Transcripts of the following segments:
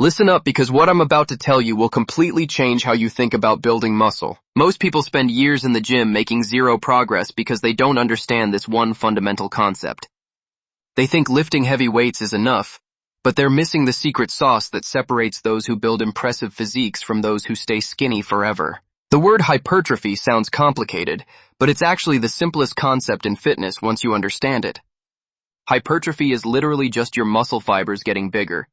Listen up because what I'm about to tell you will completely change how you think about building muscle. Most people spend years in the gym making zero progress because they don't understand this one fundamental concept. They think lifting heavy weights is enough, but they're missing the secret sauce that separates those who build impressive physiques from those who stay skinny forever. The word hypertrophy sounds complicated, but it's actually the simplest concept in fitness once you understand it. Hypertrophy is literally just your muscle fibers getting bigger.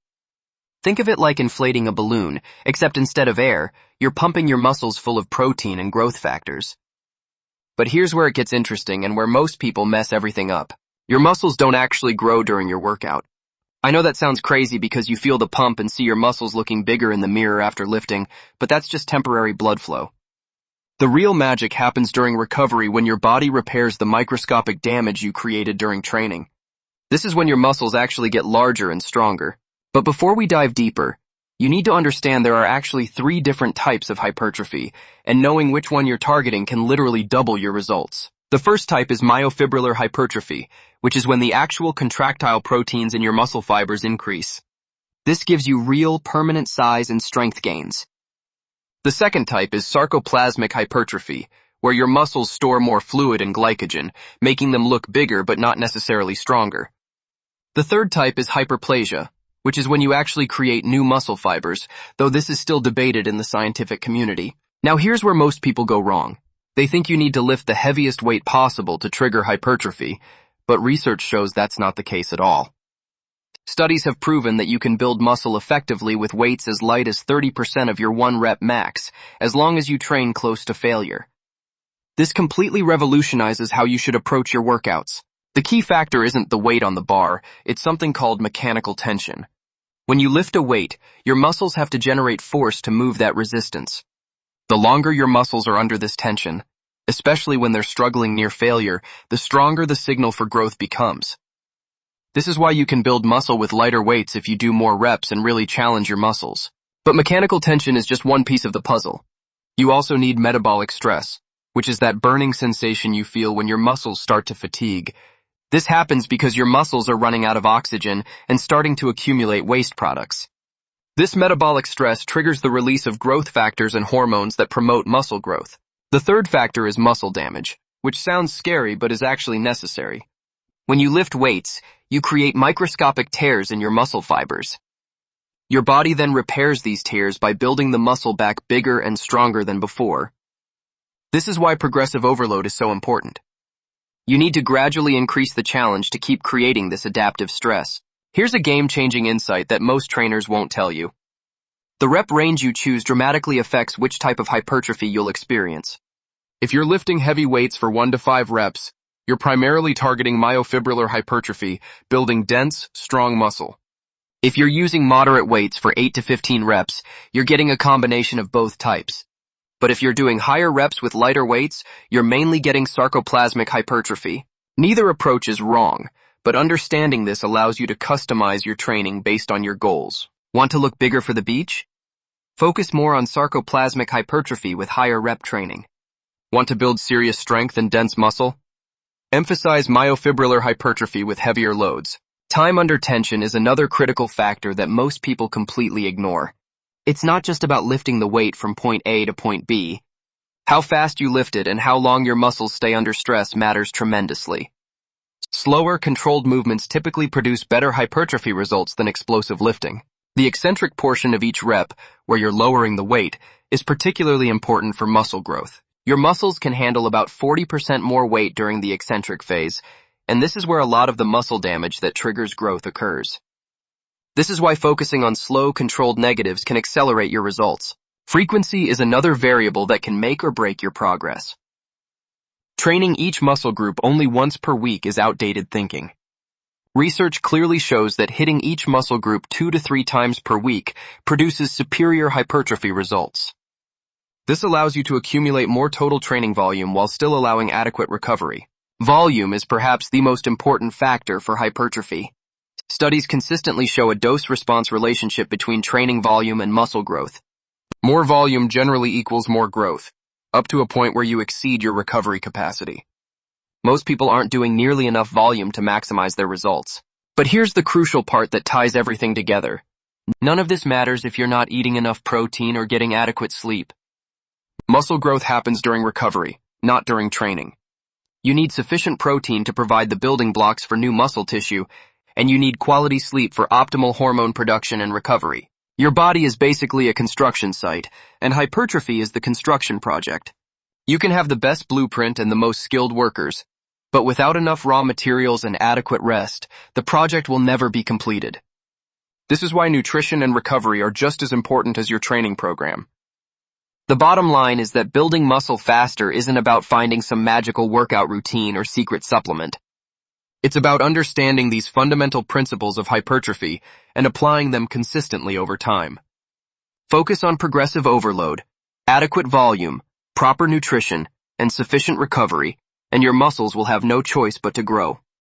Think of it like inflating a balloon, except instead of air, you're pumping your muscles full of protein and growth factors. But here's where it gets interesting and where most people mess everything up. Your muscles don't actually grow during your workout. I know that sounds crazy because you feel the pump and see your muscles looking bigger in the mirror after lifting, but that's just temporary blood flow. The real magic happens during recovery when your body repairs the microscopic damage you created during training. This is when your muscles actually get larger and stronger. But before we dive deeper, you need to understand there are actually 3 different types of hypertrophy, and knowing which one you're targeting can literally double your results. The first type is myofibrillar hypertrophy, which is when the actual contractile proteins in your muscle fibers increase. This gives you real, permanent size and strength gains. The second type is sarcoplasmic hypertrophy, where your muscles store more fluid and glycogen, making them look bigger but not necessarily stronger. The third type is hyperplasia, which is when you actually create new muscle fibers, though this is still debated in the scientific community. Now here's where most people go wrong. They think you need to lift the heaviest weight possible to trigger hypertrophy, but research shows that's not the case at all. Studies have proven that you can build muscle effectively with weights as light as 30% of your 1-rep max, as long as you train close to failure. This completely revolutionizes how you should approach your workouts. The key factor isn't the weight on the bar, it's something called mechanical tension. When you lift a weight, your muscles have to generate force to move that resistance. The longer your muscles are under this tension, especially when they're struggling near failure, the stronger the signal for growth becomes. This is why you can build muscle with lighter weights if you do more reps and really challenge your muscles. But mechanical tension is just one piece of the puzzle. You also need metabolic stress, which is that burning sensation you feel when your muscles start to fatigue. This happens because your muscles are running out of oxygen and starting to accumulate waste products. This metabolic stress triggers the release of growth factors and hormones that promote muscle growth. The third factor is muscle damage, which sounds scary but is actually necessary. When you lift weights, you create microscopic tears in your muscle fibers. Your body then repairs these tears by building the muscle back bigger and stronger than before. This is why progressive overload is so important. You need to gradually increase the challenge to keep creating this adaptive stress. Here's a game-changing insight that most trainers won't tell you. The rep range you choose dramatically affects which type of hypertrophy you'll experience. If you're lifting heavy weights for 1 to 5 reps, you're primarily targeting myofibrillar hypertrophy, building dense, strong muscle. If you're using moderate weights for 8 to 15 reps, you're getting a combination of both types. But if you're doing higher reps with lighter weights, you're mainly getting sarcoplasmic hypertrophy. Neither approach is wrong, but understanding this allows you to customize your training based on your goals. Want to look bigger for the beach? Focus more on sarcoplasmic hypertrophy with higher rep training. Want to build serious strength and dense muscle? Emphasize myofibrillar hypertrophy with heavier loads. Time under tension is another critical factor that most people completely ignore. It's not just about lifting the weight from point A to point B. How fast you lift it and how long your muscles stay under stress matters tremendously. Slower, controlled movements typically produce better hypertrophy results than explosive lifting. The eccentric portion of each rep, where you're lowering the weight, is particularly important for muscle growth. Your muscles can handle about 40% more weight during the eccentric phase, and this is where a lot of the muscle damage that triggers growth occurs. This is why focusing on slow, controlled negatives can accelerate your results. Frequency is another variable that can make or break your progress. Training each muscle group only once per week is outdated thinking. Research clearly shows that hitting each muscle group 2 to 3 times per week produces superior hypertrophy results. This allows you to accumulate more total training volume while still allowing adequate recovery. Volume is perhaps the most important factor for hypertrophy. Studies consistently show a dose-response relationship between training volume and muscle growth. More volume generally equals more growth, up to a point where you exceed your recovery capacity. Most people aren't doing nearly enough volume to maximize their results. But here's the crucial part that ties everything together. None of this matters if you're not eating enough protein or getting adequate sleep. Muscle growth happens during recovery, not during training. You need sufficient protein to provide the building blocks for new muscle tissue, and you need quality sleep for optimal hormone production and recovery. Your body is basically a construction site, and hypertrophy is the construction project. You can have the best blueprint and the most skilled workers, but without enough raw materials and adequate rest, the project will never be completed. This is why nutrition and recovery are just as important as your training program. The bottom line is that building muscle faster isn't about finding some magical workout routine or secret supplement. It's about understanding these fundamental principles of hypertrophy and applying them consistently over time. Focus on progressive overload, adequate volume, proper nutrition, and sufficient recovery, and your muscles will have no choice but to grow.